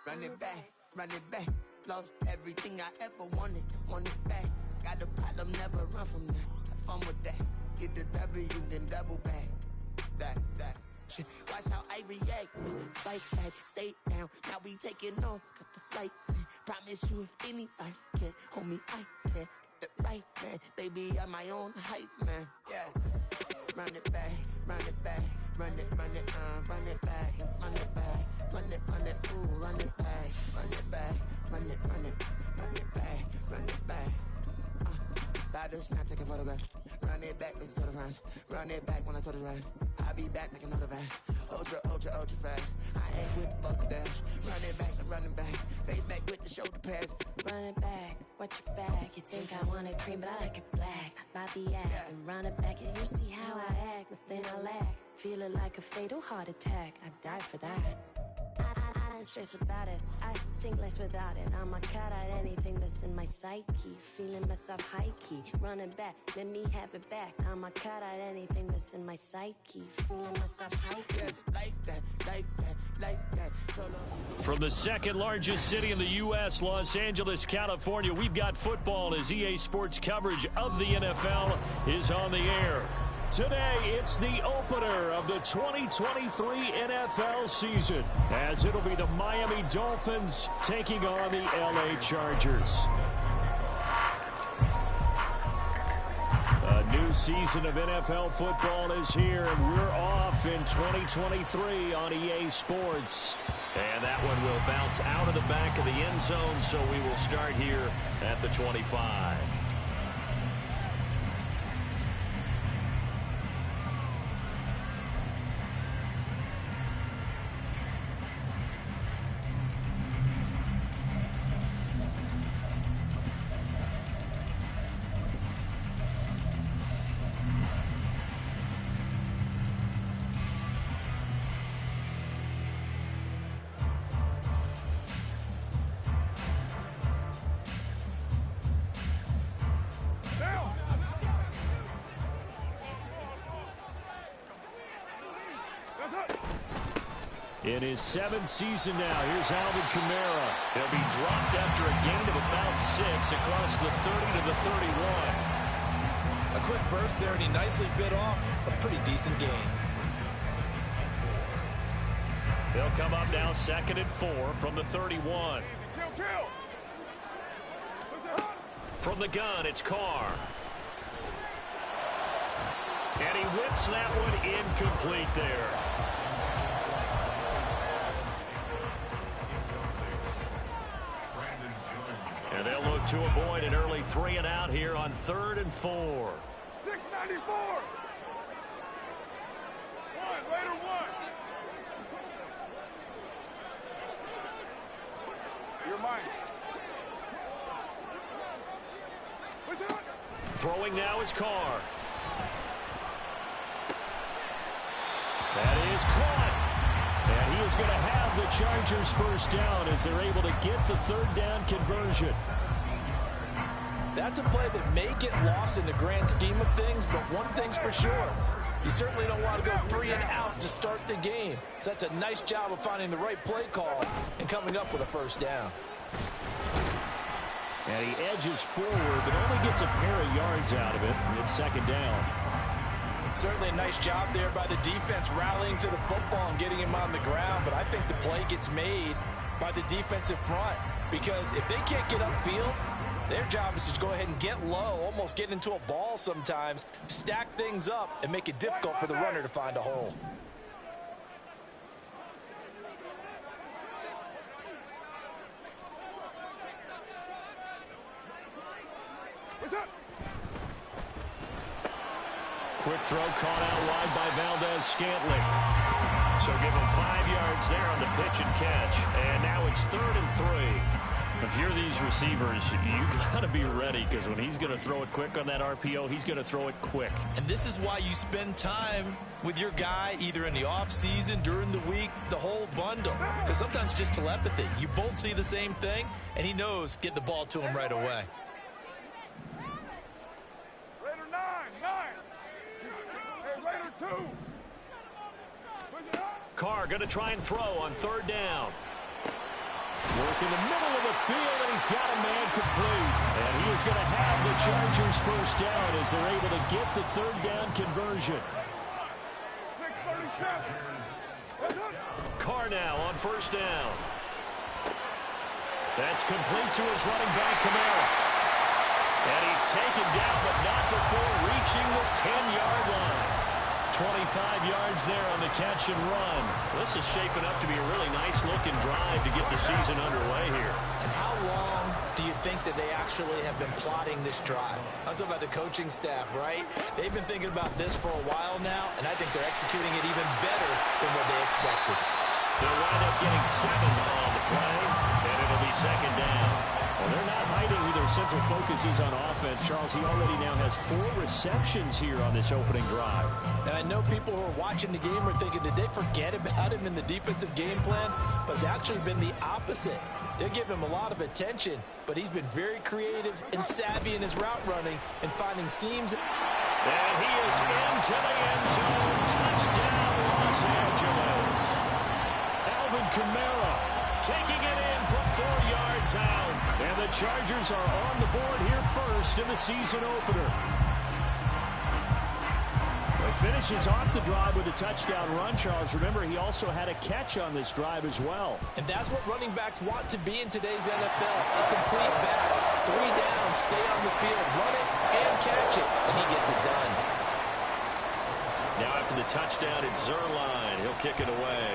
Run it back, run it back. Lost everything I ever wanted, want it back. Got a problem, never run from that. Have fun with that. Get the W, then double back. That. Shit. Watch how I react. Fight back, stay down. Now we taking off, got the flight. Promise you if anybody can, homie, I can. Get the right man, baby, I'm my own hype man. Yeah. Run it back, run it back. Run it back, run it back, run it, ooh, run it back, run it back, run it back, run it back. Baddest, not taking photograph. Run it back, make it to the runs. Run it back when I told it right. I'll be back, make another back. Ultra fast. I ain't with the buckle dash. Run it back, running back. Face back with the shoulder pads. Run it back, watch your back. You think I want it cream, but I like it black. About the act, and run it back. And you see how I act, nothing I lack. Feeling like a fatal heart attack. I die for that. I don't stress about it. I think less without it. I'm a cut at anything that's in my psyche. Feeling myself high key. Running back, let me have it back. I'm a cut at anything that's in my psyche. Feeling myself high key. Yes, like that, like that, like that. From the second largest city in the U.S., Los Angeles, California, we've got football as EA Sports coverage of the NFL is on the air. Today, it's the opener of the 2023 NFL season, as it'll be the Miami Dolphins taking on the LA Chargers. A new season of NFL football is here, and we're off in 2023 on EA Sports. And that one will bounce out of the back of the end zone, so we will start here at the 25. In his seventh season now, here's Alvin Kamara. He'll be dropped after a gain of about 6 across the 30 to the 31. A quick burst there, and he nicely bit off a pretty decent gain. They'll come up now 2nd and 4 from the 31. From the gun, it's Carr. And he whips that one incomplete there. And they'll look to avoid an early 3 and out here on 3rd and 4. 694. Later one. You're mine. Throwing now is Carr. That is caught. And he is going to have the Chargers first down as they're able to get the 3rd down conversion. That's a play that may get lost in the grand scheme of things, but one thing's for sure. You certainly don't want to go 3 and out to start the game. So that's a nice job of finding the right play call and coming up with a first down. And he edges forward, but only gets a pair of yards out of it. It's 2nd down. Certainly a nice job there by the defense rallying to the football and getting him on the ground, but I think the play gets made by the defensive front because if they can't get upfield, their job is to go ahead and get low, almost get into a ball sometimes, stack things up, and make it difficult for the runner to find a hole. Quick throw caught out wide by Valdez-Scantling. So give him 5 yards there on the pitch and catch. And now it's 3rd and 3. If you're these receivers, you got to be ready because when he's going to throw it quick on that RPO, he's going to throw it quick. And this is why you spend time with your guy either in the offseason, during the week, the whole bundle. Because sometimes just telepathy. You both see the same thing, and he knows get the ball to him right away. Carr going to try and throw on 3rd down. Working the middle of the field, and he's got a man complete. And he is going to have the Chargers first down as they're able to get the third down conversion. 6:37. Carr now on first down. That's complete to his running back, Kamara. And he's taken down, but not before reaching the 10-yard line. 25 yards there on the catch and run. This is shaping up to be a really nice-looking drive to get the season underway here. And how long do you think that they actually have been plotting this drive? I'm talking about the coaching staff, right? They've been thinking about this for a while now, and I think they're executing it even better than what they expected. They'll wind up getting 7 on the play, and it'll be second down. Well, they're not hiding who their central focus is on offense. Charles, he already now has 4 receptions here on this opening drive. And I know people who are watching the game are thinking, did they forget about him in the defensive game plan? But it's actually been the opposite. They're giving him a lot of attention, but he's been very creative and savvy in his route running and finding seams. And he is into the end zone. Touchdown, Los Angeles. Alvin Kamara taking it in from 4 yards out. And the Chargers are on the board here first in the season opener. He finishes off the drive with a touchdown run, Charles. Remember, he also had a catch on this drive as well. And that's what running backs want to be in today's NFL. A complete back. 3 down, stay on the field, run it, and catch it. And he gets it done. Now after the touchdown, it's Zerline. He'll kick it away.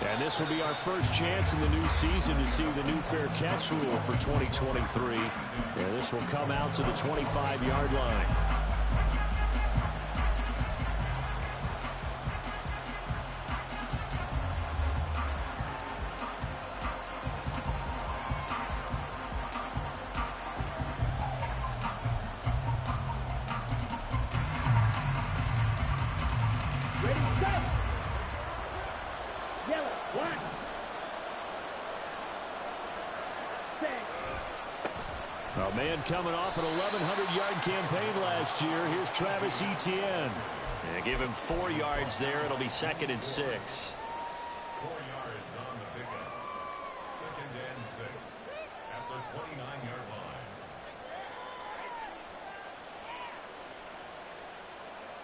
And this will be our first chance in the new season to see the new fair catch rule for 2023. And this will come out to the 25-yard line. A man coming off an 1,100-yard campaign last year. Here's Travis Etienne. And give him 4 yards there. It'll be 2nd and 6. 4 yards on the pickup. 2nd and 6 at the 29-yard line.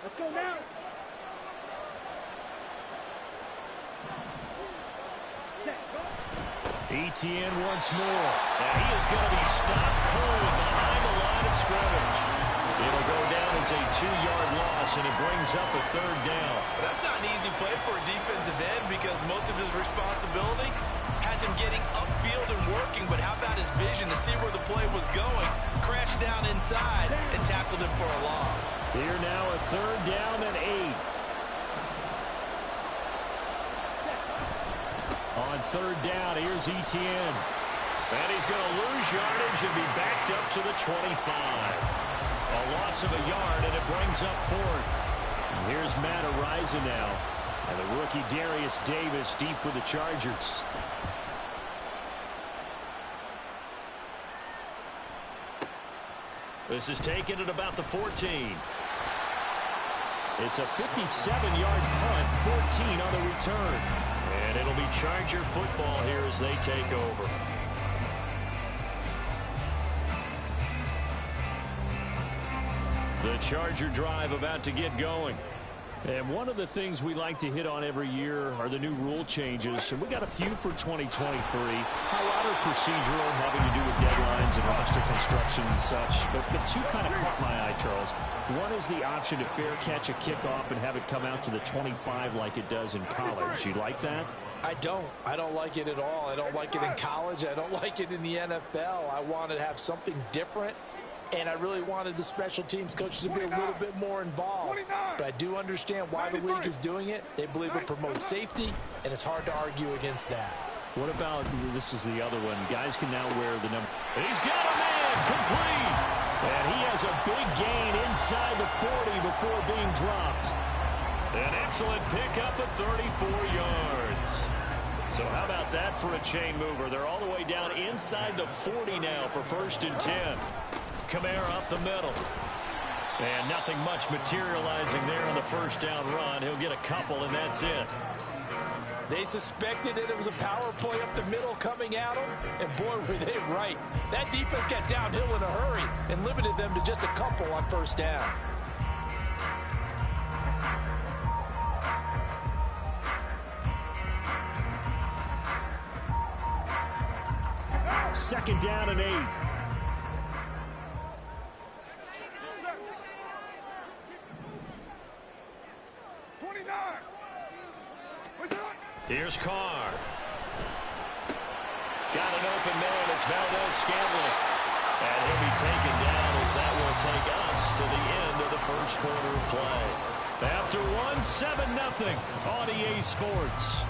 Let's go now. Etienne once more. And he is going to be stopped cold behind the line of scrimmage. It'll go down as a 2-yard loss, and it brings up a 3rd down. That's not an easy play for a defensive end because most of his responsibility has him getting upfield and working, but how about his vision to see where the play was going, crashed down inside, and tackled him for a loss. Here now a 3rd down and 8. On 3rd down, here's Etienne. And he's going to lose yardage and be backed up to the 25. A loss of a yard, and it brings up 4th. And here's Matt Araiza now. And the rookie Darius Davis deep for the Chargers. This is taken at about the 14. It's a 57-yard punt, 14 on the return. And it'll be Charger football here as they take over. The Charger drive about to get going. And one of the things we like to hit on every year are the new rule changes. And we got a few for 2023. A lot are procedural, having to do with deadlines and roster construction and such. But 2 kind of caught my eye, Charles. One is the option to fair catch a kickoff and have it come out to the 25 like it does in college. You like that? I don't like it at all. I don't like it in college. I don't like it in the NFL. I want to have something different. And I really wanted the special teams coaches to be a little bit more involved. But I do understand why the league is doing it. They believe it promotes safety, and it's hard to argue against that. What about, this is the other one, guys can now wear the number. He's got a man complete. And he has a big gain inside the 40 before being dropped. An excellent pickup of 34 yards. So how about that for a chain mover? They're all the way down inside the 40 now for 1st and 10. Kamara up the middle. And nothing much materializing there on the 1st down run. He'll get a couple, and that's it. They suspected that it was a power play up the middle coming at them, and boy, were they right. That defense got downhill in a hurry and limited them to just a couple on first down. Second down and 8. Here's Carr. Got an open man. It's Valdez-Scantling. And he'll be taken down as that will take us to the end of the first quarter of play. After one, 7-0 on EA Sports.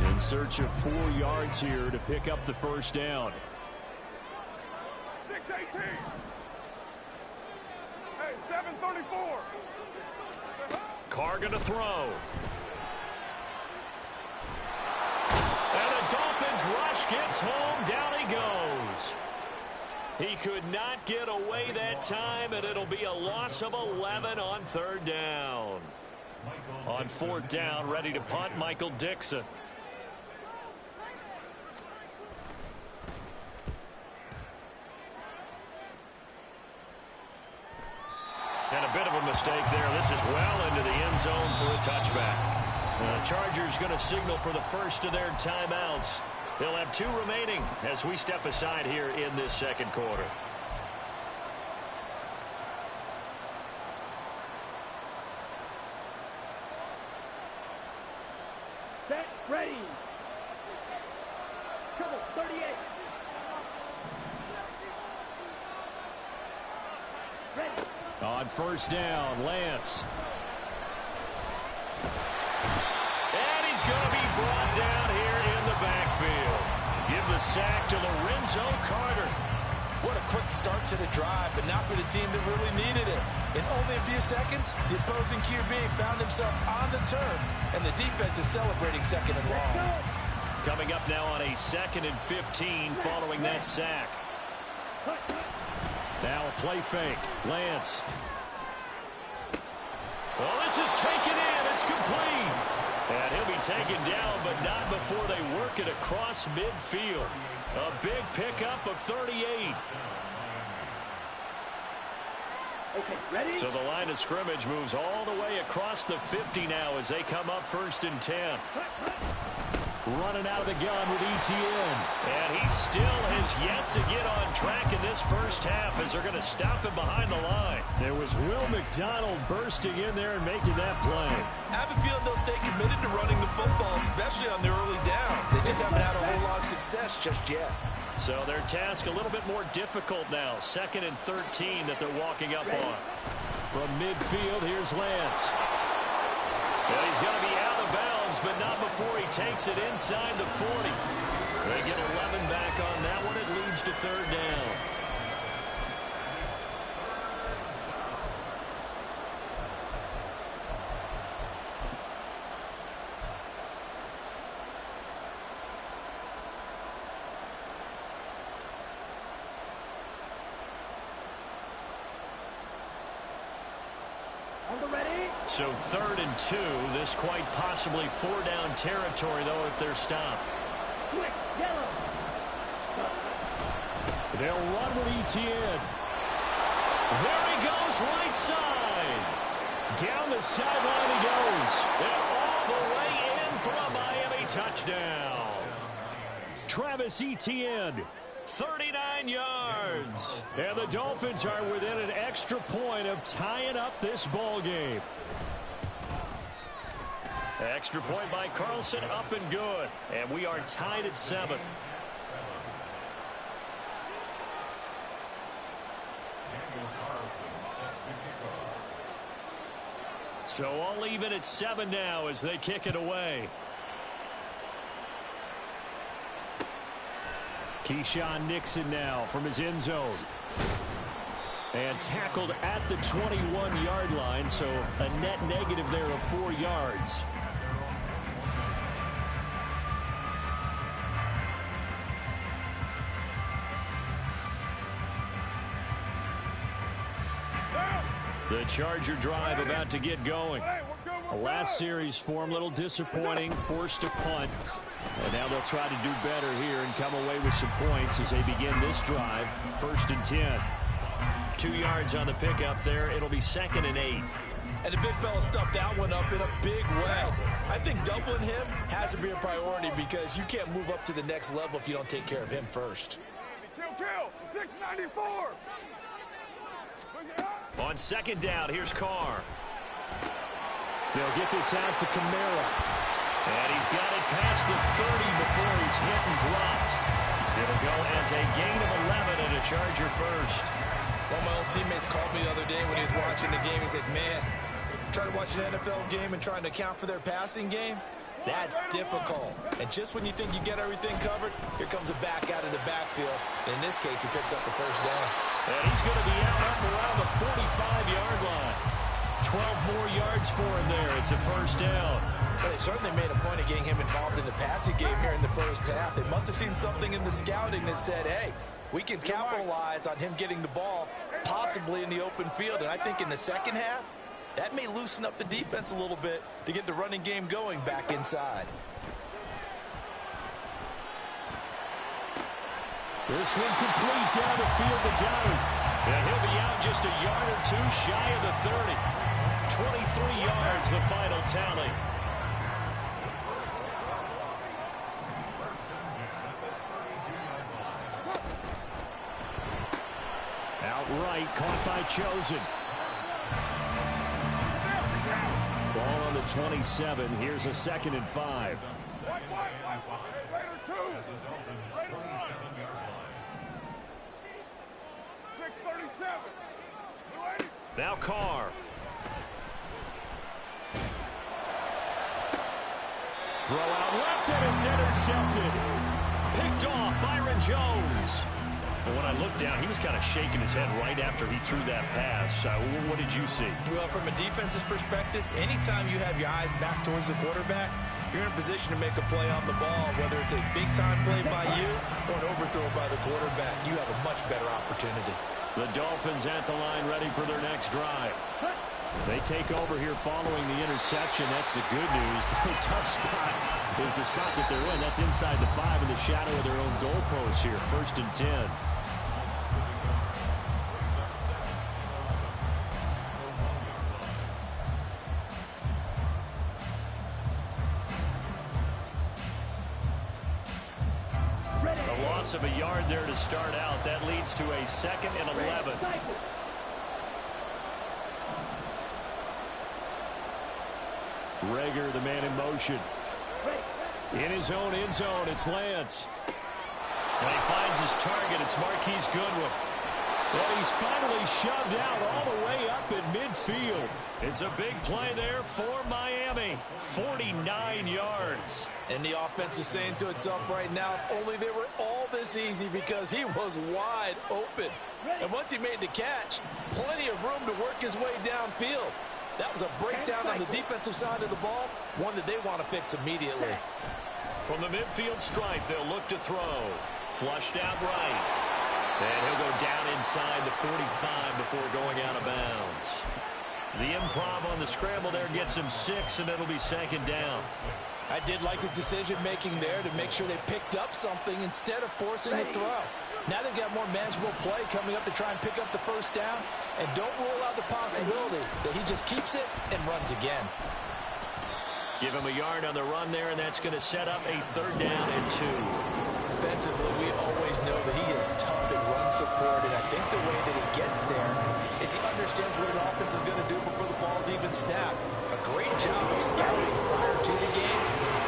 In search of 4 yards here to pick up the first down. 6-18. Hey, 7-34. Carr gonna throw. And the Dolphins rush gets home. Down he goes. He could not get away that time, and it'll be a loss of 11 on third down. On fourth down, ready to punt, Michael Dixon. And a bit of a mistake there. This is well into the end zone for a touchback. The Chargers going to signal for the first of their timeouts. They'll have 2 remaining as we step aside here in this second quarter. Set, ready. Come on, 38. Ready. On first down, Lance. And he's going to be brought down here in the backfield. Give the sack to Lorenzo Carter. What a quick start to the drive, but not for the team that really needed it. In only a few seconds, the opposing QB found himself on the turf, and the defense is celebrating second and long. Coming up now on a 2nd and 15 following that sack. Now a play fake. Lance. Well, this is taken in. It's complete. And he'll be taken down, but not before they work it across midfield. A big pickup of 38. Okay, ready? So the line of scrimmage moves all the way across the 50 now as they come up 1st and 10. Running out of the gun with Etienne. And he still has yet to get on track in this first half as they're going to stop him behind the line. There was Will McDonald bursting in there and making that play. I have a feeling they'll stay committed to running the football, especially on their early downs. They just haven't had a whole lot of success just yet. So their task a little bit more difficult now. 2nd and 13 that they're walking up on. From midfield, here's Lance. And he's going to be out of bounds, but not before he takes it inside the 40. They get 11 back on that one. It leads to 3rd down. So 3rd and 2. This quite possibly 4-down territory, though, if they're stopped. Quick, yellow. They'll run with Etienne. There he goes, right side. Down the sideline he goes. And all the way in for a Miami touchdown. Travis Etienne. 39 yards. And the Dolphins are within an extra point of tying up this ball game. Extra point by Carlson, up and good. And we are tied at 7. So all even at 7 now as they kick it away. Keyshawn Nixon now from his end zone. And tackled at the 21-yard line, so a net negative there of 4 yards. The Charger drive about to get going. The last series for them, a little disappointing, forced to punt. And now they'll try to do better here and come away with some points as they begin this drive. 1st and 10. 2 yards on the pickup there. It'll be 2nd and 8. And the big fella stuffed that one up in a big way. I think doubling him has to be a priority because you can't move up to the next level if you don't take care of him first. Kill, 694. On 2nd down, here's Carr. They'll get this out to Kamara. And he's got it past the 30 before he's hit and dropped. It'll go as a gain of 11 and a Charger first. One of my old teammates called me the other day when he was watching the game. He said, man, trying to watch an NFL game and trying to account for their passing game, that's difficult. And just when you think you get everything covered, here comes a back out of the backfield. And in this case, he picks up the 1st down. And he's going to be out up around the 45-yard line. 12 more yards for him there. It's a 1st down. Well, they certainly made a point of getting him involved in the passing game here in the 1st half. They must have seen something in the scouting that said, hey, we can capitalize on him getting the ball possibly in the open field. And I think in the 2nd half, that may loosen up the defense a little bit to get the running game going back inside. This one complete down the field to Goddard. And he'll be out just a yard or 2 shy of the 30. 23 yards, the final tally. Outright, caught by Chosen. Ball on the 27. Here's a 2nd and 5. Raider 2. Raider 1. 637. Now Carr. Throw out left, and it's intercepted. Picked off Byron Jones. But when I looked down, he was kind of shaking his head right after he threw that pass. What did you see? Well, from a defense's perspective, anytime you have your eyes back towards the quarterback, you're in a position to make a play on the ball, whether it's a big-time play by you or an overthrow by the quarterback. You have a much better opportunity. The Dolphins at the line ready for their next drive. They take over here following the interception. That's the good news. The tough spot is the spot that they're in. That's inside the 5 in the shadow of their own goalpost here. 1st and 10. A loss of a yard there to start out. That leads to a 2nd and 11. Rager, the man in motion. In his own end zone, it's Lance. And he finds his target. It's Marquise Goodwin. Well, he's finally shoved out all the way up at midfield. It's a big play there for Miami. 49 yards. And the offense is saying to itself right now, if only they were all this easy, because he was wide open. And once he made the catch, plenty of room to work his way downfield. That was a breakdown on the defensive side of the ball, one that they want to fix immediately. From the midfield stripe, they'll look to throw. Flushed out right. And he'll go down inside the 45 before going out of bounds. The improv on the scramble there gets him 6, and it'll be 2nd down. I did like his decision-making there to make sure they picked up something instead of forcing the throw. Now they've got more manageable play coming up to try and pick up the 1st down. And don't rule out the possibility that he just keeps it and runs again. Give him a yard on the run there, and that's going to set up a 3rd down and 2. Defensively, we always know that he is tough in run support, and I think the way that he gets there is he understands what an offense is going to do before the ball's even snapped. A great job of scouting prior to the game,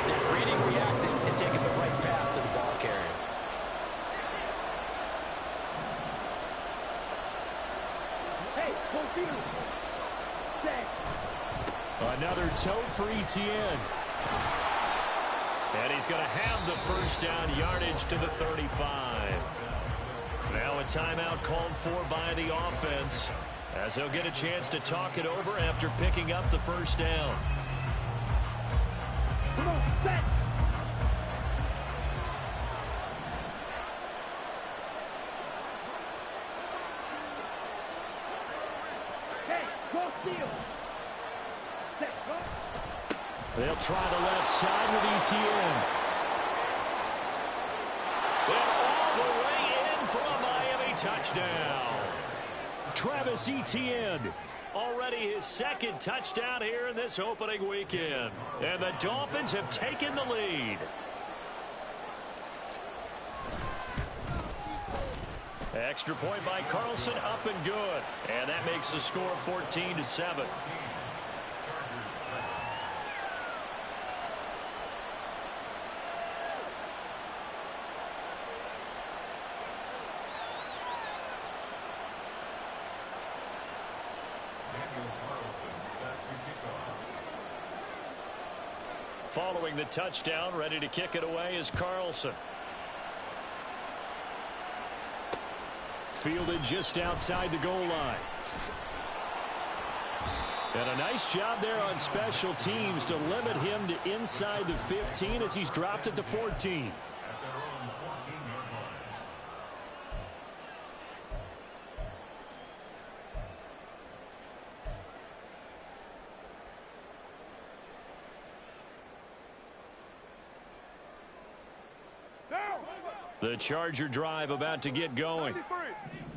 then reading, reacting, and taking the right path to the ball carrier. Hey, confused. Another tote for Etienne. And he's going to have the 1st down, yardage to the 35. Now a timeout called for by the offense, as he'll get a chance to talk it over after picking up the 1st down. Come on, set. Hey, go steal. Set, go. They'll try the left side with ETN. And all the way in for a Miami touchdown. Travis Etienne, already his second touchdown here in this opening weekend. And the Dolphins have taken the lead. Extra point by Carlson, up and good. And that makes the score 14-7. Following the touchdown, ready to kick it away is Carlson. Fielded just outside the goal line. And a nice job there on special teams to limit him to inside the 15 as he's dropped at the 14. The Charger drive about to get going.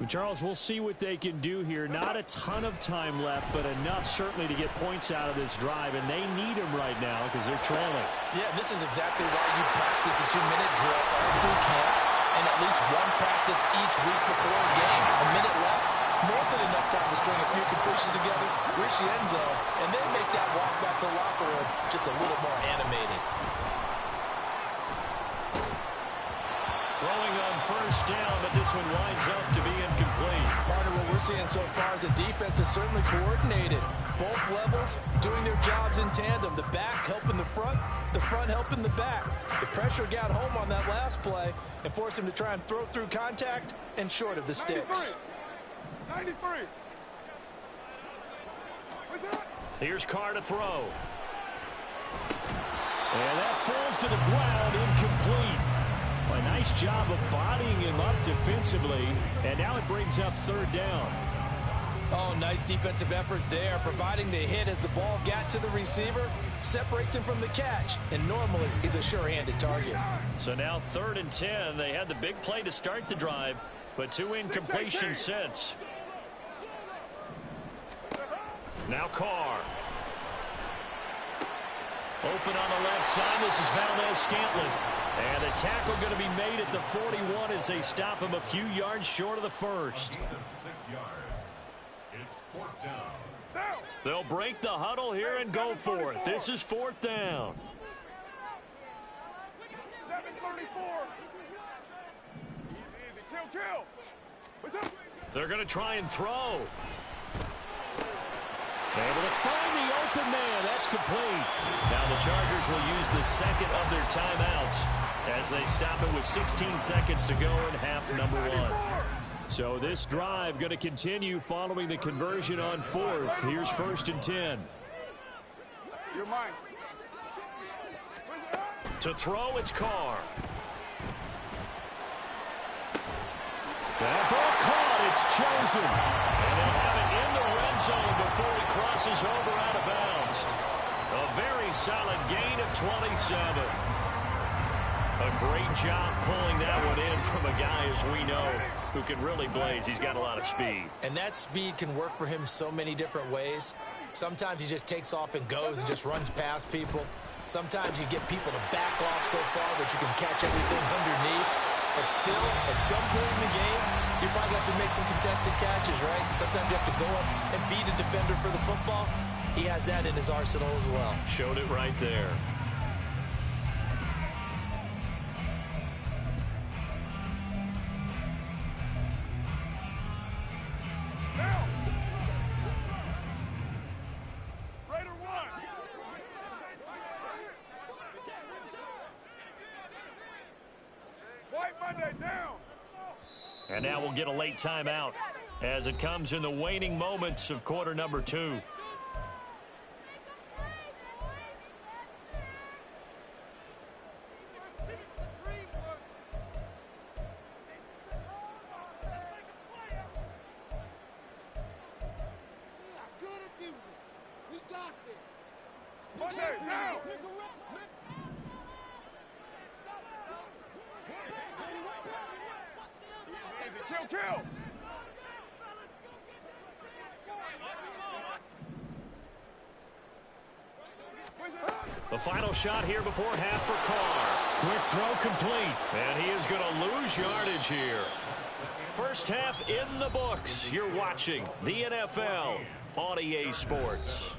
Charles, we'll see what they can do here. Not a ton of time left, but enough certainly to get points out of this drive, and they need them right now because they're trailing. Yeah, this is exactly why you practice a 2-minute drill all through camp and at least one practice each week before a game. A minute left, more than enough time to string a few completions together, reach the end zone, and then make that walk back to the locker room just a little more animated. Throwing on first down, but this one winds up to be incomplete. Partner, what we're seeing so far is the defense is certainly coordinated. Both levels doing their jobs in tandem. The back helping the front helping the back. The pressure got home on that last play and forced him to try and throw through contact and short of the sticks. 93. Here's Carr to throw. And that falls to the ground, incomplete. A nice job of bodying him up defensively, and now it brings up third down. Oh, nice defensive effort there, providing the hit as the ball got to the receiver, separates him from the catch, and normally he's a sure-handed target. So now 3rd and 10. They had the big play to start the drive, but 2 incompletions since. Now Carr. Open on the left side. This is Valdez-Scantling. And the tackle going to be made at the 41 as they stop him a few yards short of the first. 6 yards. It's 4th down. They'll break the huddle here and go for it. This is 4th down. 7:34. Easy. Kill. What's up? They're going to try and throw. Able to find the open man. That's complete. Now the Chargers will use the second of their timeouts as they stop it with 16 seconds to go in half number 1. So this drive going to continue following the conversion on 4th. Here's 1st and 10. You're mine. To throw, it's Carr. That ball caught. It's chosen. And they'll have it in the red zone before he crosses over out of bounds. A very solid gain of 27. A great job pulling that one in from a guy, as we know, who can really blaze. He's got a lot of speed. And that speed can work for him so many different ways. Sometimes he just takes off and goes and just runs past people. Sometimes you get people to back off so far that you can catch everything underneath. But still, at some point in the game, you probably have to make some contested catches, right? Sometimes you have to go up and beat a defender for the football. He has that in his arsenal as well. Showed it right there. And now we'll get a late timeout as it comes in the waning moments of quarter number 2. Monday, now! Kill, kill! The final shot here before half for Carr. Quick throw complete. And he is going to lose yardage here. First half in the books. You're watching the NFL on EA Sports.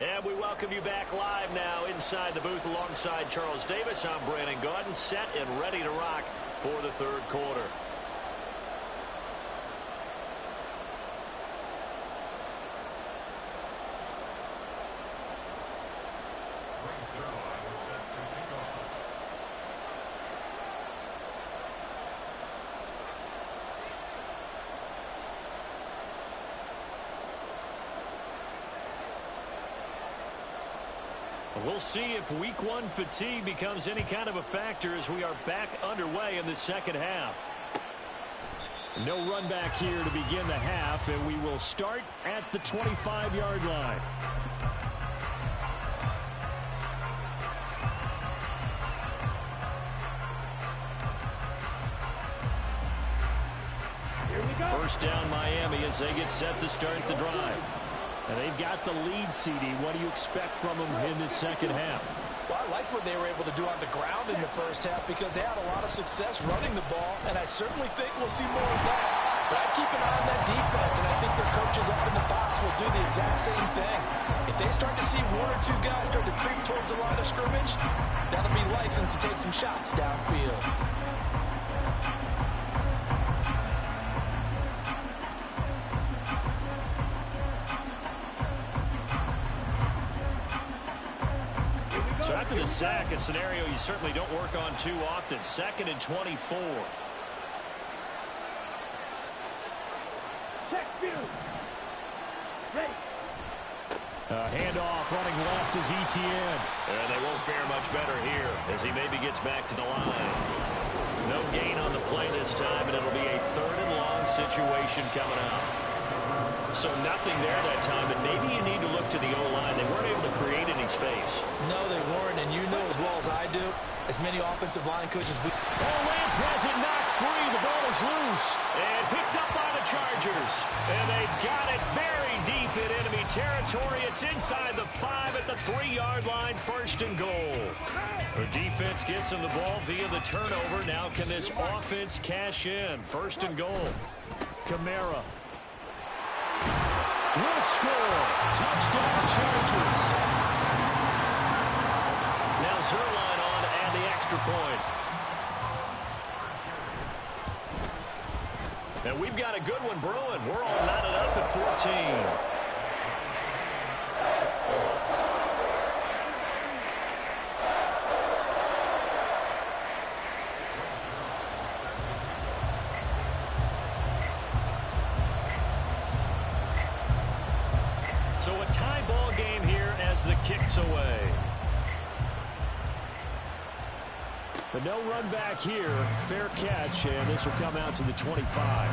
And we welcome you back live now inside the booth alongside Charles Davis. I'm Brandon Gaudin, set and ready to rock for the third quarter. We'll see if week one fatigue becomes any kind of a factor as we are back underway in the second half. No run back here to begin the half, and we will start at the 25-yard line. First down Miami as they get set to start the drive. And they've got the lead, CD. What do you expect from them in this second half? Well, I like what they were able to do on the ground in the first half because they had a lot of success running the ball, and I certainly think we'll see more of that. But I keep an eye on that defense, and I think their coaches up in the box will do the exact same thing. If they start to see one or two guys start to creep towards the line of scrimmage, that'll be license to take some shots downfield. So after the sack, a scenario you certainly don't work on too often. 2nd and 24. Handoff running left is Etienne. And they won't fare much better here as he maybe gets back to the line. No gain on the play this time, and it'll be a 3rd and long situation coming out. So nothing there that time, but maybe you need to look to the O-line. They weren't able to create any space. No, they weren't, and you know as well as I do, as many offensive line coaches. Lance has it knocked free. The ball is loose and picked up by the Chargers. And they've got it very deep in enemy territory. It's inside the 5 at the 3-yard line. 1st and goal. The defense gets him the ball via the turnover. Now can this offense cash in? 1st and goal. Kamara will score. Touchdown Chargers. Now Zerline on to add the extra point. And we've got a good one brewing. We're all knotted up at 14. So a tie ball game here as the kick's away. But no run back here. Fair catch, and this will come out to the 25.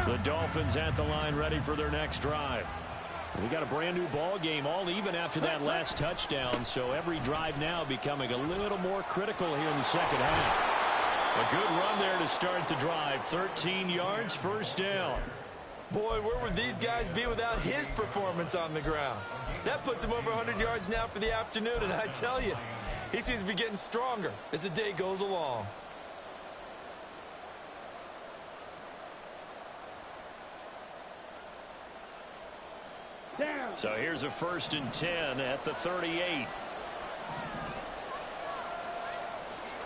The Dolphins at the line ready for their next drive. We got a brand new ball game, all even after that last touchdown, so every drive now becoming a little more critical here in the second half. A good run there to start the drive. 13 yards, 1st down. Boy, where would these guys be without his performance on the ground? That puts him over 100 yards now for the afternoon, and I tell you, he seems to be getting stronger as the day goes along. So here's a 1st and 10 at the 38.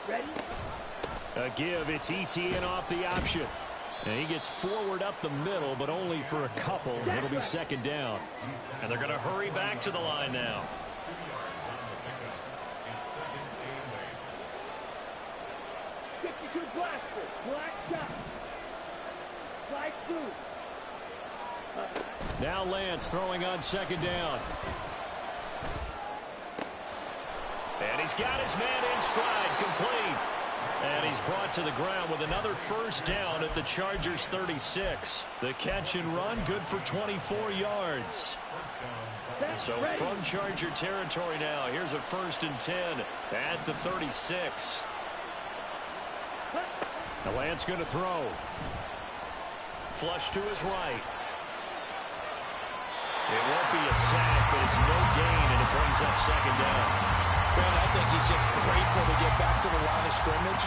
Ready? A give. It's ETN off the option. And he gets forward up the middle, but only for a couple. It'll be 2nd down. And they're going to hurry back to the line now. 2 yards on the pickup. It's 2nd and 52 blaster. Black shot. Slide through. Now Lance throwing on 2nd down. And he's got his man in stride, complete. And he's brought to the ground with another 1st down at the Chargers' 36. The catch and run, good for 24 yards. So from Charger territory now, here's a 1st and 10 at the 36. The Lance going to throw. Flush to his right. It won't be a sack, but it's no gain, and it brings up 2nd down. Ben, I think he's just grateful to get back to the line of scrimmage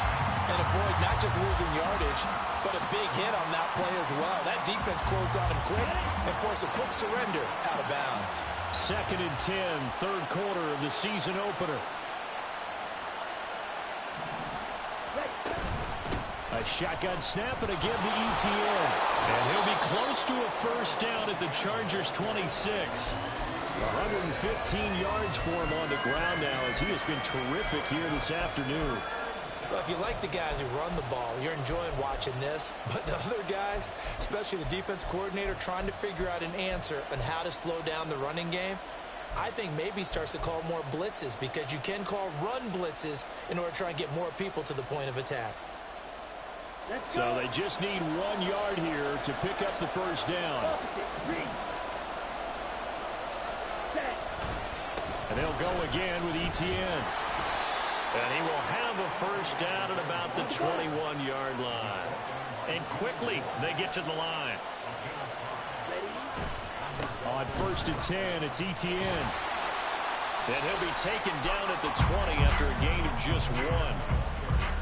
and avoid not just losing yardage, but a big hit on that play as well. That defense closed on him quick and forced a quick surrender out of bounds. 2nd and 10, 3rd quarter of the season opener. A shotgun snap and a give to ETN. And he'll be close to a 1st down at the Chargers' 26. 115 yards for him on the ground now as he has been terrific here this afternoon. Well, if you like the guys who run the ball, you're enjoying watching this. But the other guys, especially the defense coordinator, trying to figure out an answer on how to slow down the running game, I think maybe starts to call more blitzes because you can call run blitzes in order to try and get more people to the point of attack. So they just need 1 yard here to pick up the 1st down. And they'll go again with ETN. And he will have a 1st down at about the 21-yard line. And quickly they get to the line. On 1st and 10, it's ETN. And he'll be taken down at the 20 after a gain of just 1.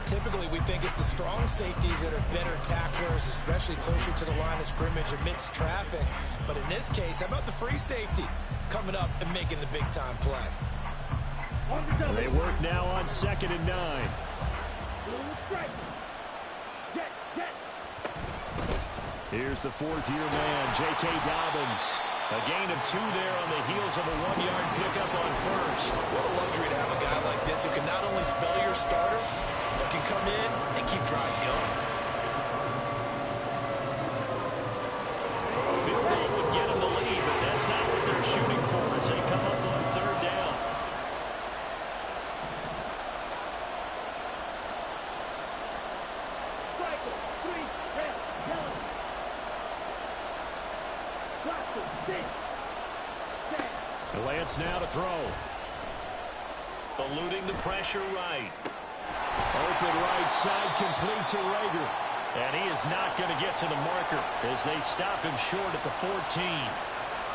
Typically, we think it's the strong safeties that are better tacklers, especially closer to the line of scrimmage amidst traffic. But in this case, how about the free safety coming up and making the big-time play? They work now on 2nd and 9. Here's the 4th-year man, J.K. Dobbins. A gain of 2 there on the heels of a 1-yard pickup on 1st. What a luxury to have a guy like this who can not only spell your starter, but can come in and keep drives going. Field goal would get him the lead, but that's not what they're shooting for as they come up on 3rd down. The Lance now to throw. Eluding the pressure right. Open right side, complete to Rager. And he is not going to get to the marker as they stop him short at the 14.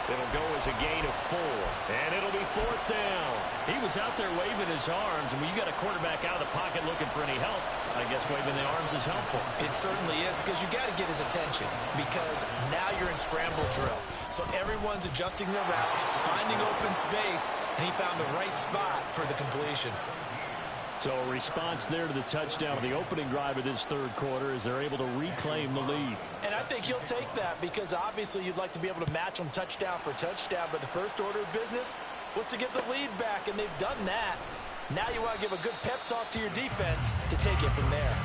It'll go as a gain of 4. And it'll be 4th down. He was out there waving his arms, and when you got a quarterback out of the pocket looking for any help, I guess waving the arms is helpful. It certainly is, because you got to get his attention, because now you're in scramble drill. So everyone's adjusting their routes, finding open space, and he found the right spot for the completion. So a response there to the touchdown of the opening drive of this 3rd quarter as they're able to reclaim the lead. And I think you'll take that because obviously you'd like to be able to match them touchdown for touchdown, but the first order of business was to get the lead back, and they've done that. Now you want to give a good pep talk to your defense to take it from there.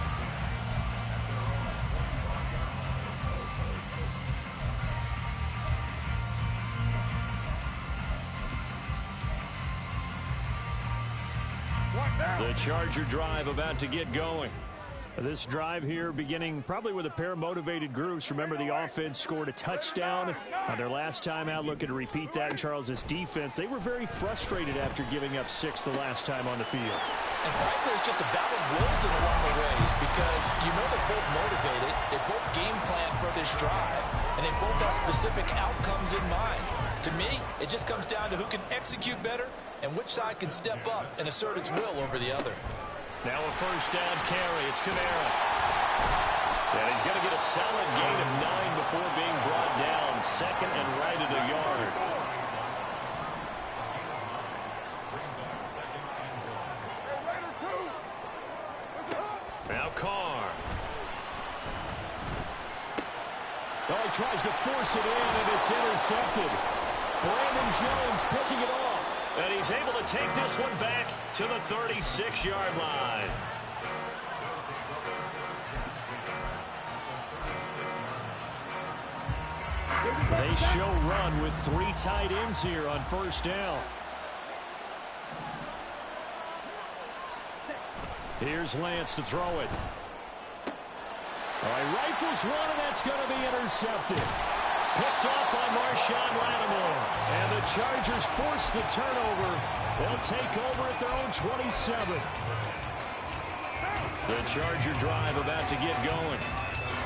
The Charger drive about to get going. This drive here beginning probably with a pair of motivated groups. Remember, the offense scored a touchdown on their last time out, looking to repeat that in Charles's defense. They were very frustrated after giving up 6 the last time on the field. And frankly, it's just a battle of wills in a lot of ways because you know they're both motivated, they both game plan for this drive, and they both have specific outcomes in mind. To me, it just comes down to who can execute better and which side can step up and assert its will over the other. Now a 1st down carry. It's Kamara. And he's going to get a solid gain of 9 before being brought down. 2nd and right at a yard. Oh, he tries to force it in, and it's intercepted. Brandon Jones picking it off. And he's able to take this one back to the 36-yard line. They show run with 3 tight ends here on first down. Here's Lance to throw it. All right, rifles one, and that's going to be intercepted. Picked off by Marshawn Lattimore. And the Chargers force the turnover. They'll take over at their own 27. The Charger drive about to get going.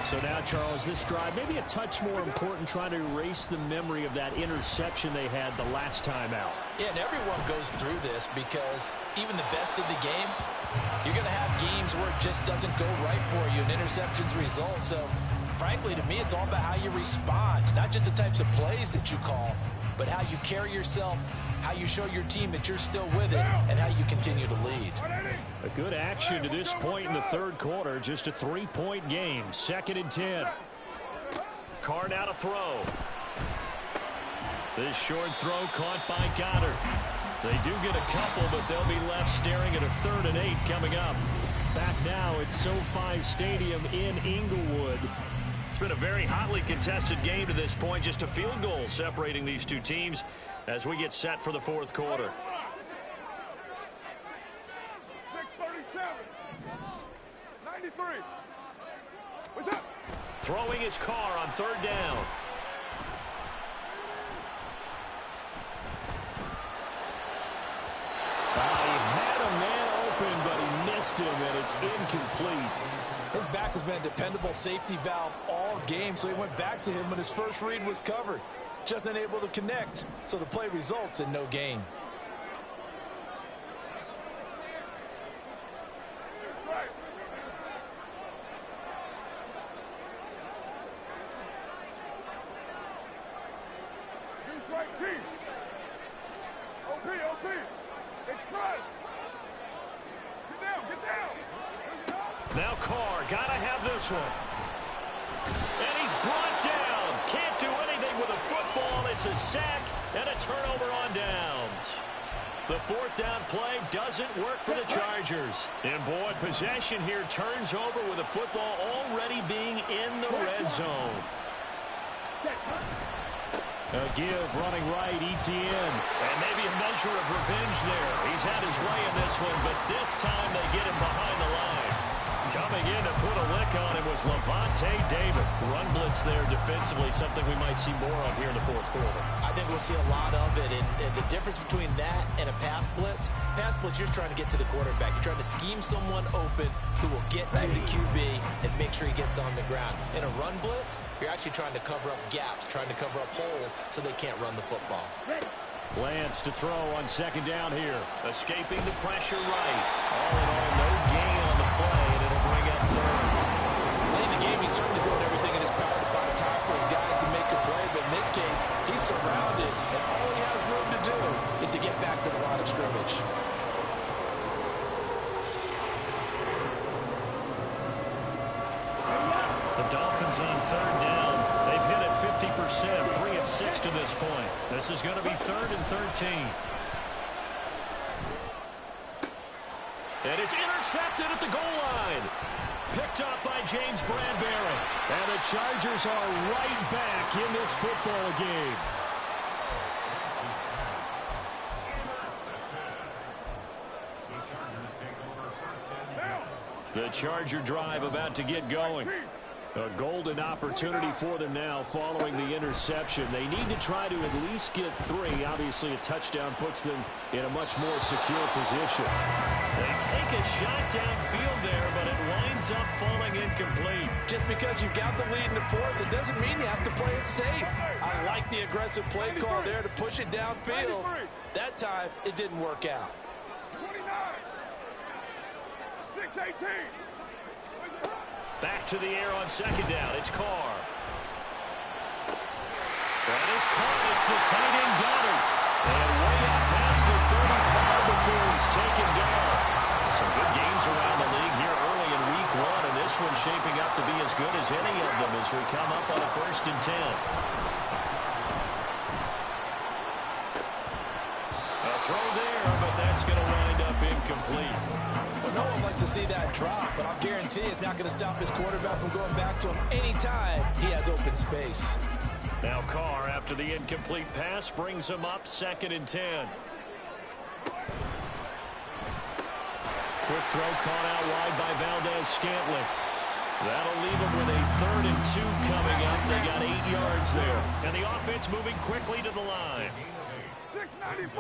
So now, Charles, this drive maybe a touch more important, trying to erase the memory of that interception they had the last time out. Yeah, and everyone goes through this because even the best of the game, you're going to have games where it just doesn't go right for you and interceptions result. So, frankly, to me, it's all about how you respond, not just the types of plays that you call, but how you carry yourself, how you show your team that you're still with it, and how you continue to lead. A good action to this point in the third quarter. Just a 3-point game. 2nd and 10. Carr now to throw. This short throw caught by Goddard. They do get a couple, but they'll be left staring at a 3rd and 8 coming up. Back now at SoFi Stadium in Inglewood. It's been a very hotly contested game to this point. Just a field goal separating these two teams as we get set for the fourth quarter. 6:37. 93. What's up? Throwing his Carr on 3rd down. He had a man open, but he missed him, and it's incomplete. His back has been a dependable safety valve all game, so he went back to him when his first read was covered. Just unable to connect, so the play results in no gain. Right. Use right team. OP. Express. Get down. Now Carr, gotta have this one. And he's brought down. Can't do anything with a football. It's a sack and a turnover on downs. The 4th down play doesn't work for the Chargers. And boy, possession here turns over with the football already being in the red zone. A give running right, Etienne. And maybe a measure of revenge there. He's had his way in this one, but this time they get him behind the line. Coming in to put a lick on him was Levante David. Run blitz there defensively, something we might see more of here in the fourth quarter. I think we'll see a lot of it, and the difference between that and a pass blitz, you're just trying to get to the quarterback. You're trying to scheme someone open who will get to the QB and make sure he gets on the ground. In a run blitz, you're actually trying to cover up gaps, trying to cover up holes so they can't run the football. Lance to throw on 2nd down here. Escaping the pressure right. All in all, no gain on the play, and it'll bring up 3rd. Late in the game, he's certainly doing everything in his power to find time for his guys to make a play, but in this case, he's surrounded, and all he has room to do is to get back to the line of scrimmage. The Dolphins on 3rd down. They've hit it 50%, 3 of 6 to this point. This is going to be 3rd and 13. And it's intercepted at the goal line. Picked up by James Bradbury. And the Chargers are right back in this football game. The Charger drive about to get going. A golden opportunity for them now following the interception. They need to try to at least get 3. Obviously, a touchdown puts them in a much more secure position. They take a shot downfield there, but it winds up falling incomplete. Just because you've got the lead in the 4th, it doesn't mean you have to play it safe. I like the aggressive play call there to push it downfield. That time, it didn't work out. 29. 6:18. Back to the air on 2nd down. It's Carr. That is caught. It's the tight end Goddard. And way out past the 35 before he's taken down. Some good games around the league here early in week one, and this one's shaping up to be as good as any of them as we come up on a 1st and 10. A throw there, but that's going to wind up incomplete. Well, no one likes to see that drop, but I'll guarantee it's not going to stop his quarterback from going back to him anytime he has open space. Now Carr, after the incomplete pass, brings him up 2nd and 10. Quick throw caught out wide by Valdez-Scantling. That'll leave them with a 3rd and 2 coming up. They got 8 yards there. And the offense moving quickly to the line. 694.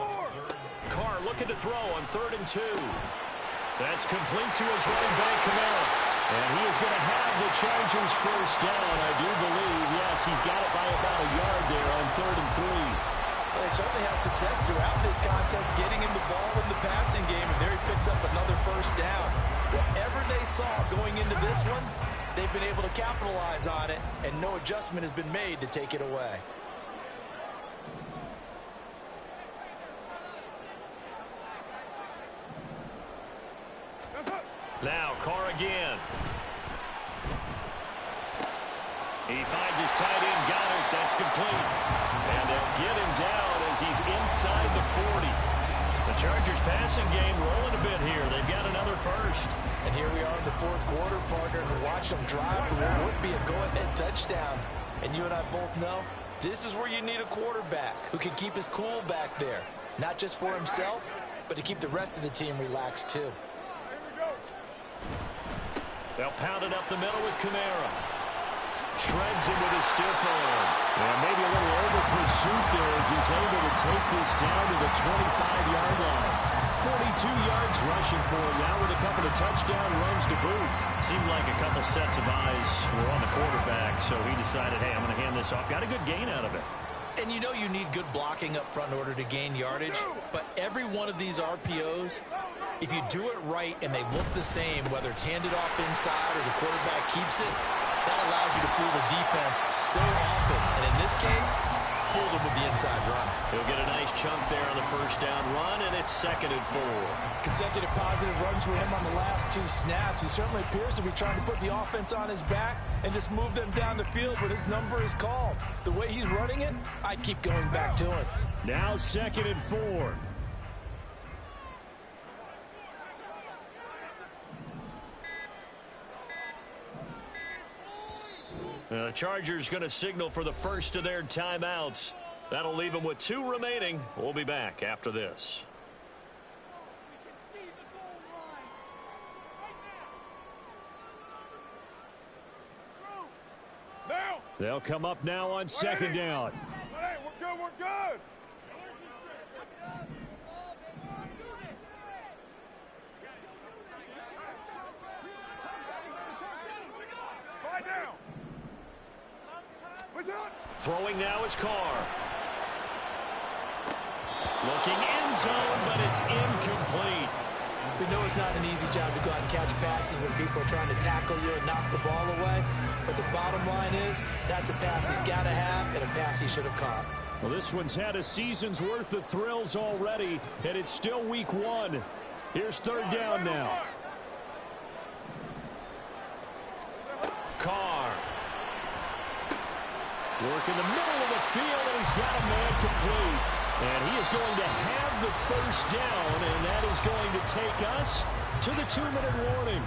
Carr looking to throw on 3rd and 2. That's complete to his running back, Kamara. And he is going to have the Chargers first down, I do believe. Yes, he's got it by about a yard there on 3rd and 3. Well, they certainly had success throughout this contest getting him the ball in the passing game, and there he picks up another first down. Whatever they saw going into this one, they've been able to capitalize on it, and no adjustment has been made to take it away. Now Carr again. He finds his tight end, Goddard. That's complete. And they'll get him down as he's inside the 40. The Chargers passing game rolling a bit here. They've got another first. And here we are in the 4th quarter, partner, and watch them drive for what would be a go-ahead touchdown. And you and I both know this is where you need a quarterback who can keep his cool back there. Not just for himself, but to keep the rest of the team relaxed too. They'll pound it up the middle with Kamara. Shreds him with his stiff arm. And maybe a little over pursuit there as he's able to take this down to the 25-yard line. 42 yards rushing for him now with a couple of touchdown runs to boot. Seemed like a couple sets of eyes were on the quarterback, so he decided, hey, I'm going to hand this off. Got a good gain out of it. And you know you need good blocking up front in order to gain yardage, but every one of these RPOs, if you do it right and they look the same, whether it's handed off inside or the quarterback keeps it, that allows you to fool the defense so often. And in this case, fooled them with the inside run. He'll get a nice chunk there on the first down run, and it's 2nd and 4. Consecutive positive runs for him on the last 2 snaps. He certainly appears to be trying to put the offense on his back and just move them down the field, but his number is called. The way he's running it, I'd keep going back to him. Now 2nd and 4. The Chargers going to signal for the first of their timeouts. That'll leave them with 2 remaining. We'll be back after this. Now. They'll come up now on 2nd down. Hey, we're good, we're good. Slide down. Throwing now is Carr. Looking end zone, but it's incomplete. We know it's not an easy job to go out and catch passes when people are trying to tackle you and knock the ball away. But the bottom line is, that's a pass he's got to have and a pass he should have caught. Well, this one's had a season's worth of thrills already, and it's still week 1. Here's 3rd down now. Carr. Work in the middle of the field, and he's got a man complete. And he is going to have the first down, and that is going to take us to the 2-minute warning.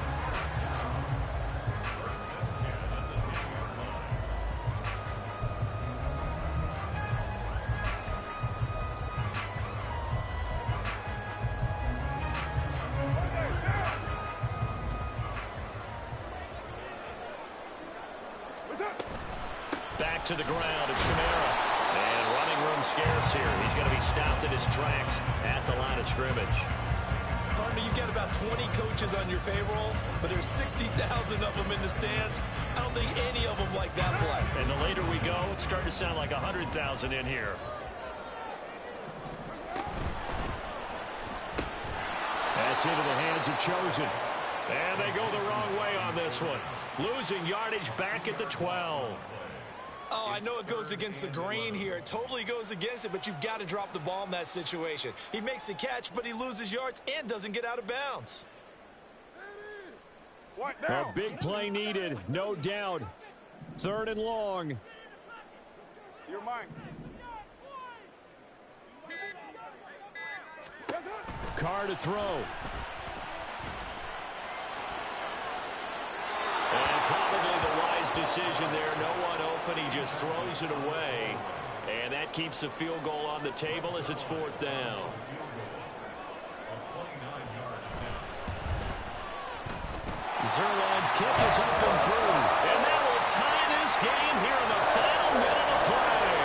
Back to the ground, it's Kamara. And running room scarce here. He's going to be stopped in his tracks at the line of scrimmage. Partner, you've got about 20 coaches on your payroll, but there's 60,000 of them in the stands. I don't think any of them like that play. And the later we go, it's starting to sound like 100,000 in here. That's into the hands of Chosen. And they go the wrong way on this one. Losing yardage back at the 12. Oh, I know it goes against the grain here. It totally goes against it, but you've got to drop the ball in that situation. He makes a catch, but he loses yards and doesn't get out of bounds. What down? A big play needed, no doubt. 3rd and long. You're mine. Carr to throw. And probably the wise decision there. No one open. He just throws it away. And that keeps the field goal on the table as it's 4th down. Zerline's kick is up and through. And that will tie this game here in the final minute of play.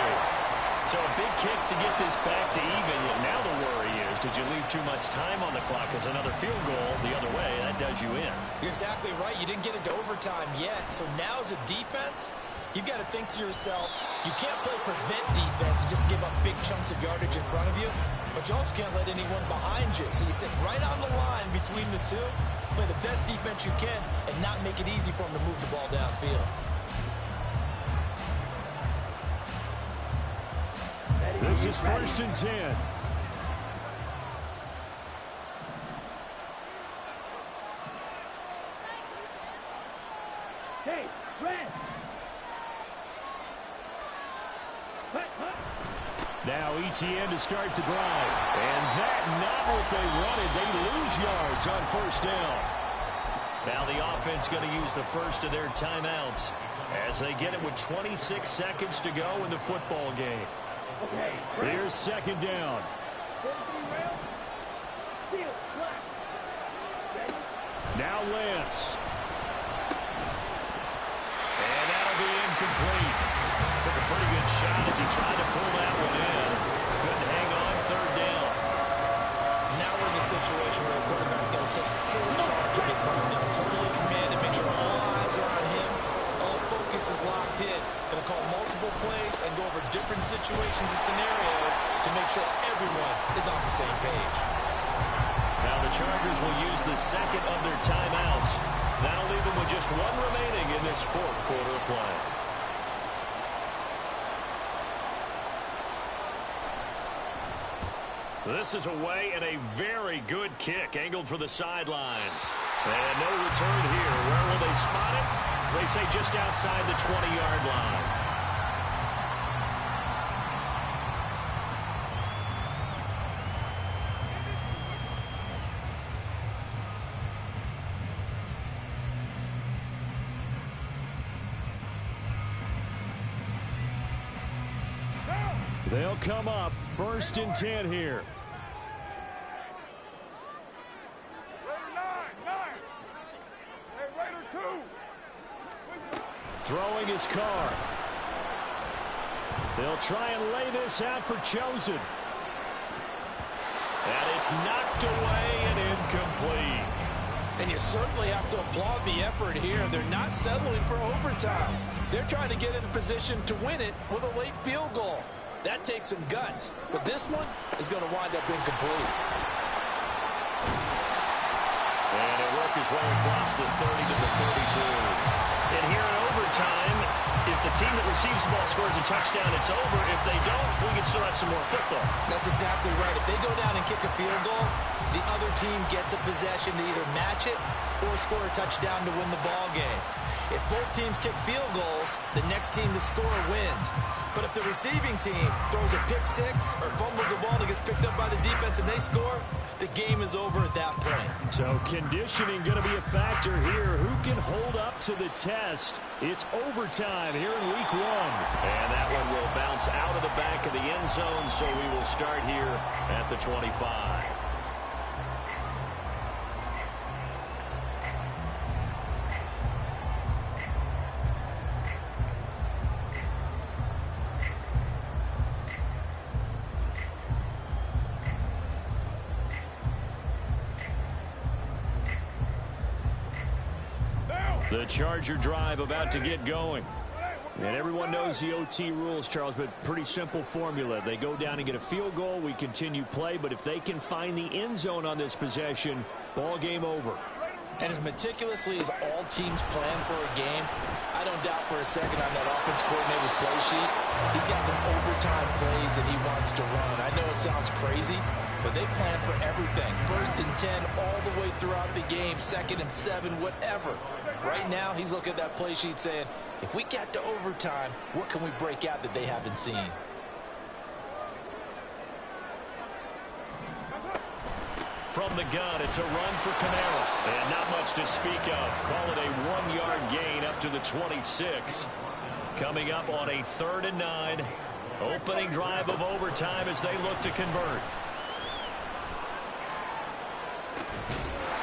So a big kick to get this back to even. Now the worry is, did you leave too much time on the clock? As another field goal the other way, that does you in. You're exactly right. You didn't get it to overtime yet. So now as a defense, you've got to think to yourself, you can't play prevent defense and just give up big chunks of yardage in front of you. But you also can't let anyone behind you. So you sit right on the line between the two, play the best defense you can, and not make it easy for them to move the ball downfield. This is 1st and 10. Hey, red. Now ETN to start the drive. And that not what they wanted. They lose yards on 1st down. Now the offense going to use the first of their timeouts as they get it with 26 seconds to go in the football game. Here's 2nd down. Now Lance. And that'll be incomplete. Took a pretty good shot as he tried to pull that one in. Couldn't hang on 3rd down. Now we're in the situation where the quarterback's got to take full charge of his own. They're totally commanded, make sure all eyes are on him. All focus is locked in. Going to call multiple plays and go over different situations and scenarios to make sure everyone is on the same page. Now the Chargers will use the second of their timeouts. That'll leave them with just one remaining in this 4th quarter of play. This is away and a very good kick angled for the sidelines. And no return here. Where will they spot it? They say just outside the 20-yard line. They'll come up 1st and 10 here. Throwing his Carr. They'll try and lay this out for Chosen. And it's knocked away and incomplete. And you certainly have to applaud the effort here. They're not settling for overtime. They're trying to get in a position to win it with a late field goal. That takes some guts. But this one is going to wind up incomplete. And it worked his way across the 30 to the 32. And here in overtime, if the team that receives the ball scores a touchdown, it's over. If they don't, we can still have some more football. That's exactly right. If they go down and kick a field goal, the other team gets a possession to either match it or score a touchdown to win the ball game. If both teams kick field goals, the next team to score wins. But if the receiving team throws a pick six or fumbles the ball and gets picked up by the defense and they score, the game is over at that point. So conditioning going to be a factor here. Who can hold up to the test? It's overtime here in week 1. And that one will bounce out of the back of the end zone, so we will start here at the 25. The Charger drive about to get going. And everyone knows the OT rules, Charles, but pretty simple formula. They go down and get a field goal, we continue play, but if they can find the end zone on this possession, ball game over. And as meticulously as all teams plan for a game, I don't doubt for a second on that offense coordinator's play sheet, he's got some overtime plays that he wants to to run. I know it sounds crazy, but they plan for everything. 1st and 10 all the way throughout the game, 2nd and 7, whatever. Right now, he's looking at that play sheet saying, if we get to overtime, what can we break out that they haven't seen? From the gun, it's a run for Camara. And not much to speak of. Call it a 1-yard gain up to the 26. Coming up on a 3rd and 9. Opening drive of overtime as they look to convert.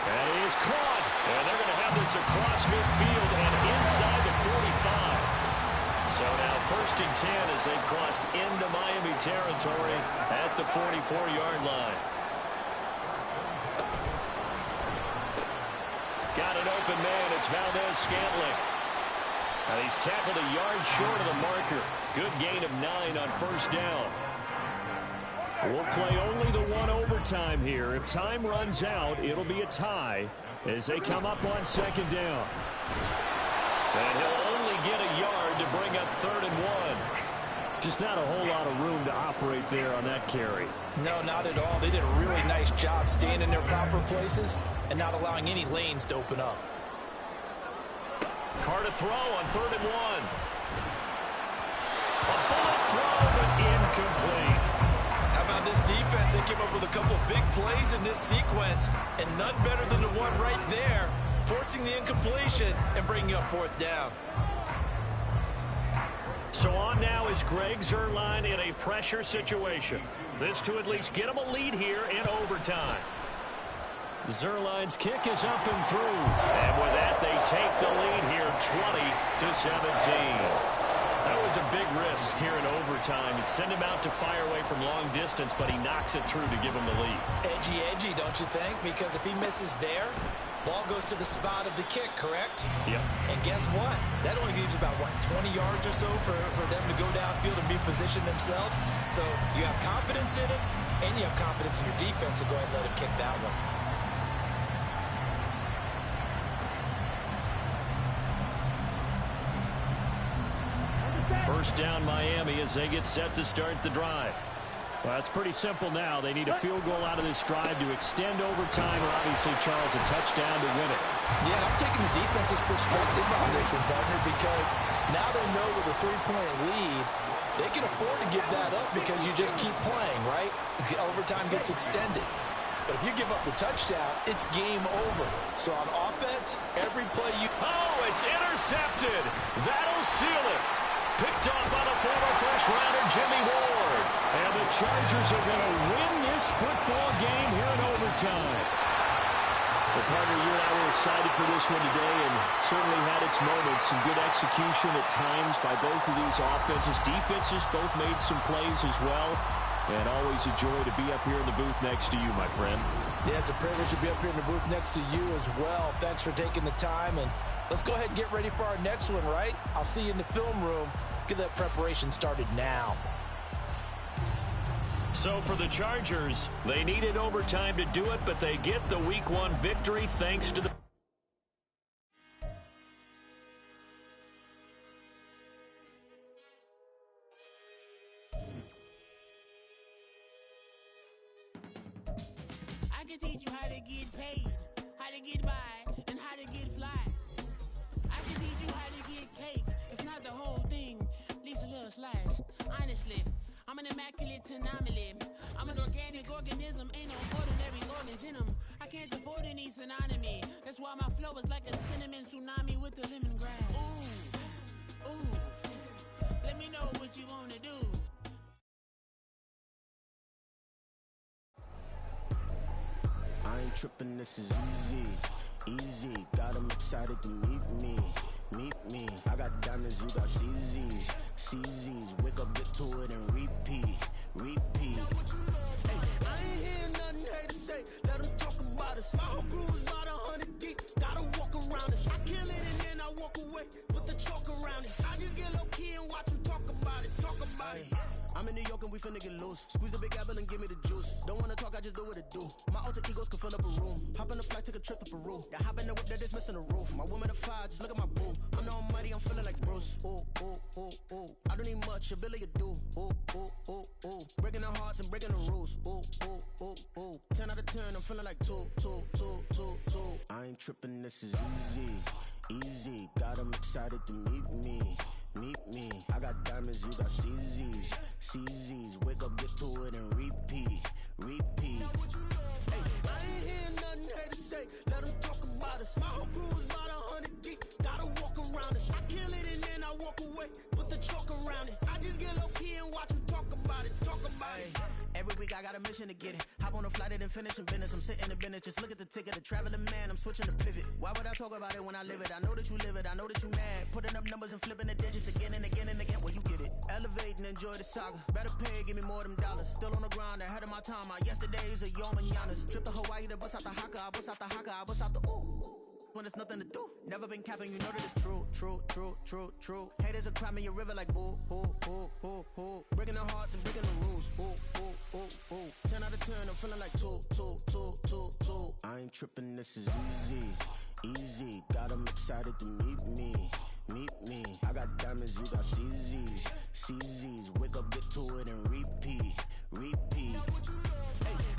And he is caught. And they're going to have this across midfield and inside the 45. So now 1st and 10 as they've crossed into Miami territory at the 44-yard line. Got an open man. It's Valdez-Scantling. And he's tackled a yard short of the marker. Good gain of 9 on 1st down. We'll play only the 1 overtime here. If time runs out, it'll be a tie as they come up on 2nd down. And he'll only get a yard to bring up 3rd and 1. Just not a whole lot of room to operate there on that carry. No, not at all. They did a really nice job staying in their proper places and not allowing any lanes to open up. Carr to throw on 3rd and 1. A bullet throw, but incomplete. How about this defense? They came up with a couple big plays in this sequence, and none better than the one right there, forcing the incompletion and bringing up 4th down. So on now is Greg Zuerlein in a pressure situation. This to at least get him a lead here in overtime. Zuerlein's kick is up and through. And with that, they take the lead here 20-17. That was a big risk here in overtime. It sent him out to fire away from long distance, but he knocks it through to give him the lead. Edgy, don't you think? Because if he misses there, ball goes to the spot of the kick, correct? Yep. And guess what? That only leaves about, 20 yards or so for them to go downfield and reposition themselves. So you have confidence in it, and you have confidence in your defense to go ahead and let him kick that one. First down Miami as they get set to start the drive. Well, it's pretty simple now. They need a field goal out of this drive to extend overtime or obviously, Charles, a touchdown to win it. Yeah, I'm taking the defense's perspective on this one, partner, because now they know with a 3-point lead, they can afford to give that up because you just keep playing, right? Overtime gets extended. But if you give up the touchdown, it's game over. So on offense, every play you... Oh, it's intercepted. That'll seal it. Picked off by the former first-rounder Jimmy Ward. And the Chargers are going to win this football game here in overtime. Well, partner, you and I were excited for this one today and certainly had its moments. Some good execution at times by both of these offenses. Defenses both made some plays as well. And always a joy to be up here in the booth next to you, my friend. Yeah, it's a privilege to be up here in the booth next to you as well. Thanks for taking the time, and let's go ahead and get ready for our next one, right? I'll see you in the film room. Get that preparation started now. So for the Chargers, they needed overtime to do it, but they get the Week 1 victory thanks to the... I can teach you how to get paid, how to get by, and how to get fly. I can teach you how to get cake, if not the whole thing, at least a little slice. Honestly, I'm an immaculate anomaly. I'm an organic organism, ain't no ordinary organs in them. I can't afford any synonymy. That's why my flow is like a cinnamon tsunami with the lemongrass. Ooh, ooh, let me know what you wanna do. I ain't tripping, this is easy. Got 'em excited to meet me. I got diamonds, you got CZs. Wake up, get to it, and repeat. Hey, I ain't hear nothing haters say. Let them talk about us. My whole crew is about 100 deep. Gotta walk around us. I kill it and then I walk away with the chalk around it. I just get low key and watch them talk about it. I'm in New York and we finna get loose. Squeeze the big apple and give me the juice. Don't wanna talk, I just do what it do. My alter egos can fill up a room. Hop in the flight, take a trip to Peru. Then hop in the whip that is missing a roof. My woman a fire, just look at my boo. I'm the almighty, I'm feeling like Bruce. Ooh, ooh, ooh, ooh. I don't need much, ability to do. Ooh, ooh, ooh, ooh. Breaking the hearts and breaking the rules. Ooh, ooh, ooh, ooh. 10 out of 10, I'm feeling like 2. I ain't tripping, this is easy. Easy, got 'em excited to meet me. Meet me. I got diamonds, you got CZs. Wake up, get to it, and repeat. Hey, I ain't hearing nothing haters say. Let them talk about us. My whole crew is about 100 deep. Gotta walk around us. I kill it and then I walk away. Put the chalk around it. I just get low key and watch them talk about it. Every week I got a mission to get it. Hop on a flight and then finish in business. I'm sitting in business, just look at the ticket. The traveling man, I'm switching to pivot. Why would I talk about it when I live it? I know that you live it, I know that you mad. Putting up numbers and flipping the digits again and again and again. Well, you get it. Elevate and enjoy the saga. Better pay, give me more of them dollars. Still on the grind, ahead of my time. My yesterdays are your mananas. Trip to Hawaii to bust out the haka. I bust out the haka. I bust out the ooh. When there's nothing to do. Never been capping, you know that it's true. Haters are climbing your river like boo. Breaking the hearts and breaking the rules. Ooh. 10 out of 10, I'm feeling like 2. I ain't tripping, this is easy. Got 'em excited to meet me. I got diamonds, you got CZs. Wake up, get to it, and repeat. Hey,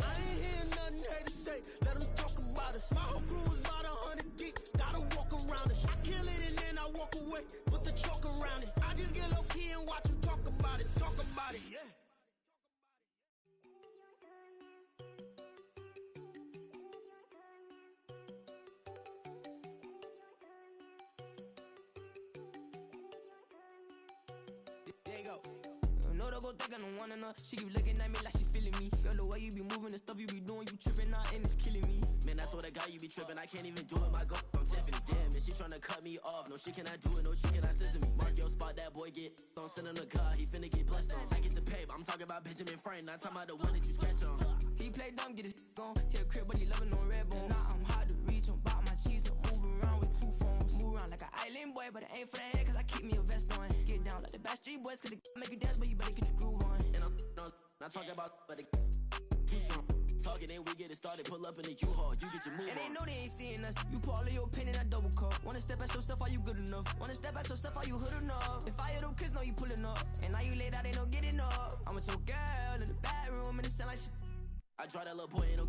I ain't hearing nothing haters say. Let 'em talk about us. My whole crew is about 100 deep. Gotta walk around us. I kill it and then I walk away. Put the chalk around it. I just get low key and watch them talk about it. Yeah. There you go. No, don't go thinking I'm one enough. She keep looking at me like she feeling me. Girl, the way you be moving, the stuff you be doing, you tripping out and it's killing me. Man, that's what I got, you be tripping. I can't even do it, my girl, I'm Tiffany. Damn, man, she tryna cut me off. No, she cannot do it, no, she cannot scissor me. Mark your spot, that boy get on. Send him the car, he finna get blessed on. I get the pay, but I'm talking about Benjamin Franklin. Not talking about the one that you sketch on. He play dumb, get his gone. Hit a crib, but he loving on red bone. Now I'm hard to reach, I'm bout my cheese. I'm moving around with 2 phones. Move around like an island boy, but it ain't for the head, cause I keep me a vest on. Get down like the Backstreet Boys, cause it make you dance, but you better get your groove on. And I'm not talking about, but it too strong. Talking, then we get it started. Pull up in the U-Haul, you get your move And on. they know they ain't seeing us. You pull all of your opinion, I double cup. Wanna step at yourself, are you good enough? Wanna step at yourself, are you hood enough? If I hear them kids, know you pulling up. And now you laid out, they no getting up. I'm with your girl in the bedroom, and it sound like shit. I draw that little boy, ain't no